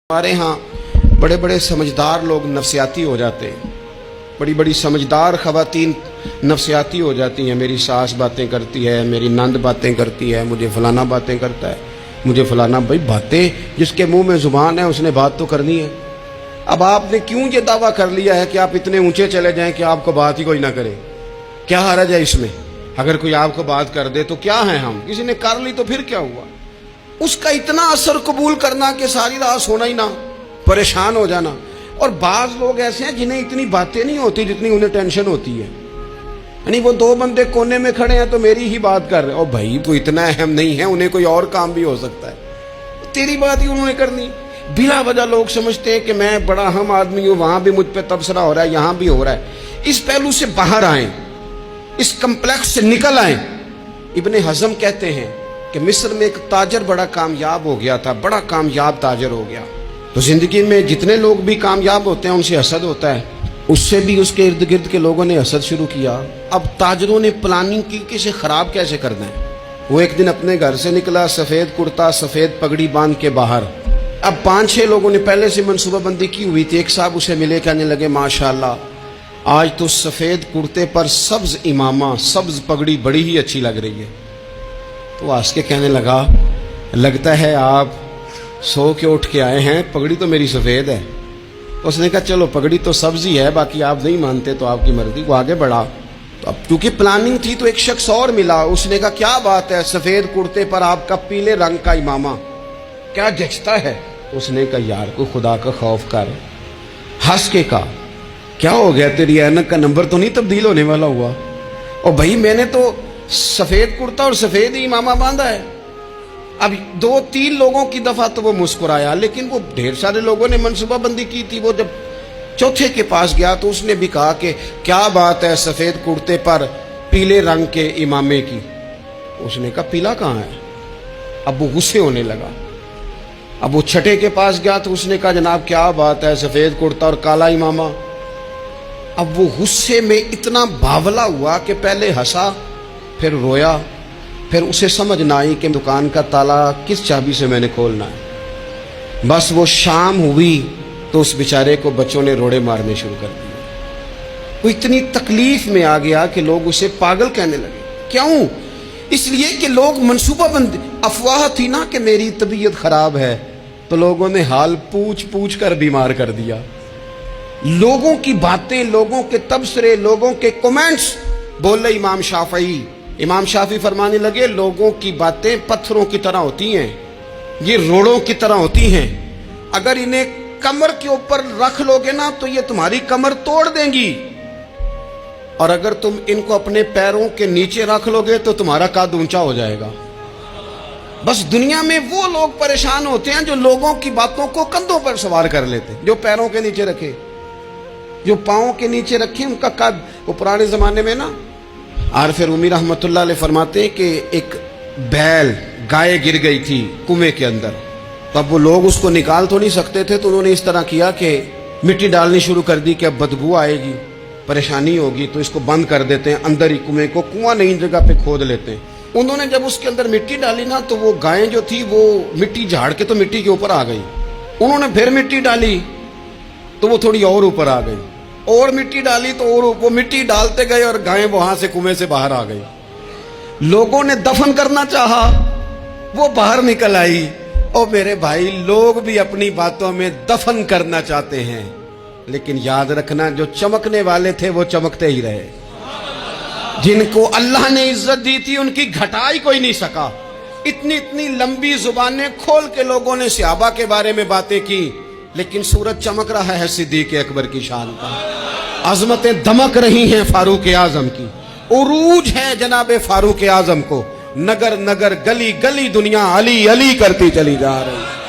ہمارے ہاں بڑے بڑے سمجھدار لوگ نفسیاتی ہو جاتے ہیں، بڑی بڑی سمجھدار خواتین نفسیاتی ہو جاتی ہیں۔ میری ساس باتیں کرتی ہے، میری نند باتیں کرتی ہے، مجھے فلانا باتیں کرتا ہے، مجھے فلانا۔ بھائی باتیں، جس کے منہ میں زبان ہے اس نے بات تو کرنی ہے۔ اب آپ نے کیوں یہ دعویٰ کر لیا ہے کہ آپ اتنے اونچے چلے جائیں کہ آپ کو بات ہی کوئی نہ کرے؟ کیا حرج ہے اس میں؟ اگر کوئی آپ کو بات کر دے تو کیا ہے، ہم کسی نے کر لی تو پھر کیا ہوا؟ اس کا اتنا اثر قبول کرنا کہ ساری رات سونا ہی نہ، پریشان ہو جانا۔ اور بعض لوگ ایسے ہیں جنہیں اتنی باتیں نہیں ہوتی جتنی انہیں ٹینشن ہوتی ہے، یعنی وہ دو بندے کونے میں کھڑے ہیں تو میری ہی بات کر رہے ہیں، اور بھائی تو اتنا اہم نہیں ہے، انہیں کوئی اور کام بھی ہو سکتا ہے، تیری بات ہی انہوں نے کرنی۔ بلا وجہ لوگ سمجھتے ہیں کہ میں بڑا اہم آدمی ہوں، وہاں بھی مجھ پہ تبصرہ ہو رہا ہے، یہاں بھی ہو رہا ہے۔ اس پہلو سے باہر آئیں، اس کمپلیکس سے نکل آئیں۔ ابن حزم کہتے ہیں کہ مصر میں ایک تاجر بڑا کامیاب ہو گیا تھا، بڑا کامیاب تاجر ہو گیا۔ تو زندگی میں جتنے لوگ بھی کامیاب ہوتے ہیں ان سے حسد ہوتا ہے، اس سے بھی اس کے ارد گرد کے لوگوں نے حسد شروع کیا۔ اب تاجروں نے پلاننگ کی کہ اسے خراب کیسے کرنا ہے۔ وہ ایک دن اپنے گھر سے نکلا، سفید کرتا سفید پگڑی باندھ کے باہر۔ اب 5-6 لوگوں نے پہلے سے منصوبہ بندی کی ہوئی تھی۔ ایک صاحب اسے ملے، کہنے لگے ماشاءاللہ آج تو سفید کرتے پر سبز امامہ، سبز پگڑی بڑی ہی اچھی لگ رہی ہے۔ تو ہنس کے کہنے لگا لگتا ہے آپ سو کے اٹھ کے آئے ہیں، پگڑی تو میری سفید ہے۔ اس نے کہا چلو پگڑی تو سبز ہی ہے، باقی آپ نہیں مانتے تو آپ کی مرضی۔ وہ آگے بڑھا، تو اب کیونکہ پلاننگ تھی تو ایک شخص اور ملا، اس نے کہا کیا بات ہے، سفید کرتے پر آپ کا پیلے رنگ کا امامہ کیا جچتا ہے؟ اس نے کہا یار کو خدا کا خوف کر۔ ہنس کے کہا کیا ہو گیا، تیری اینک کا نمبر تو نہیں تبدیل ہونے والا ہوا؟ اور بھائی میں نے تو سفید کرتا اور سفید ہی امامہ باندھا ہے۔ اب 2-3 لوگوں کی دفعہ تو وہ مسکرایا، لیکن وہ ڈھیر سارے لوگوں نے منصوبہ بندی کی تھی۔ وہ جب چوتھے کے پاس گیا تو اس نے بھی کہا کہ کیا بات ہے سفید کرتے پر پیلے رنگ کے امامے کی؟ اس نے کہا پیلا کہاں ہے؟ اب وہ غصے ہونے لگا۔ اب وہ چھٹے کے پاس گیا تو اس نے کہا جناب کیا بات ہے سفید کرتا اور کالا امامہ؟ اب وہ غصے میں اتنا باولا ہوا کہ پہلے ہنسا پھر رویا، پھر اسے سمجھ نہ آئی کہ دکان کا تالا کس چابی سے میں نے کھولنا ہے۔ بس وہ شام ہوئی تو اس بیچارے کو بچوں نے روڑے مارنے شروع کر دیے۔ وہ اتنی تکلیف میں آ گیا کہ لوگ اسے پاگل کہنے لگے۔ کیوں؟ اس لیے کہ لوگ منصوبہ بند، افواہ تھی نا کہ میری طبیعت خراب ہے، تو لوگوں نے حال پوچھ پوچھ کر بیمار کر دیا۔ لوگوں کی باتیں، لوگوں کے تبصرے، لوگوں کے کومنٹس۔ بولے امام شافعی، امام شافعی فرمانے لگے لوگوں کی باتیں پتھروں کی طرح ہوتی ہیں، یہ روڑوں کی طرح ہوتی ہیں، اگر انہیں کمر کے اوپر رکھ لو گے نا تو یہ تمہاری کمر توڑ دیں گی، اور اگر تم ان کو اپنے پیروں کے نیچے رکھ لو گے تو تمہارا قد اونچا ہو جائے گا۔ بس دنیا میں وہ لوگ پریشان ہوتے ہیں جو لوگوں کی باتوں کو کندھوں پر سوار کر لیتے، جو پیروں کے نیچے رکھے، جو پاؤں کے نیچے رکھے ان کا قد۔ وہ پرانے زمانے میں نا عارف رومی رحمۃ اللہ علیہ فرماتے ہیں کہ ایک بیل گائے گر گئی تھی کنویں کے اندر، تو اب وہ لوگ اس کو نکال تو نہیں سکتے تھے، تو انہوں نے اس طرح کیا کہ مٹی ڈالنی شروع کر دی کہ اب بدبو آئے گی، پریشانی ہوگی، تو اس کو بند کر دیتے ہیں اندر ہی کنویں کو، کنواں نئی جگہ پہ کھود لیتے ہیں۔ انہوں نے جب اس کے اندر مٹی ڈالی نا تو وہ گائیں جو تھی وہ مٹی جھاڑ کے تو مٹی کے اوپر آ گئی۔ انہوں نے پھر مٹی ڈالی تو وہ تھوڑی اور اوپر آ گئی، اور مٹی ڈالی تو اور وہ مٹی ڈالتے گئے اور گائیں وہاں سے کنویں سے باہر آ گئی۔ لوگوں نے دفن کرنا چاہا، وہ باہر نکل آئی۔ اور میرے بھائی لوگ بھی اپنی باتوں میں دفن کرنا چاہتے ہیں، لیکن یاد رکھنا جو چمکنے والے تھے وہ چمکتے ہی رہے، جن کو اللہ نے عزت دی تھی ان کی گھٹائی کوئی نہیں سکا۔ اتنی لمبی زبانیں کھول کے لوگوں نے صحابہ کے بارے میں باتیں کی، لیکن سورج چمک رہا ہے صدیق اکبر کی شان کا، عظمتیں دمک رہی ہیں فاروق اعظم کی، عروج ہے جناب فاروق اعظم کو، نگر نگر گلی گلی دنیا علی علی کرتی چلی جا رہی ہے۔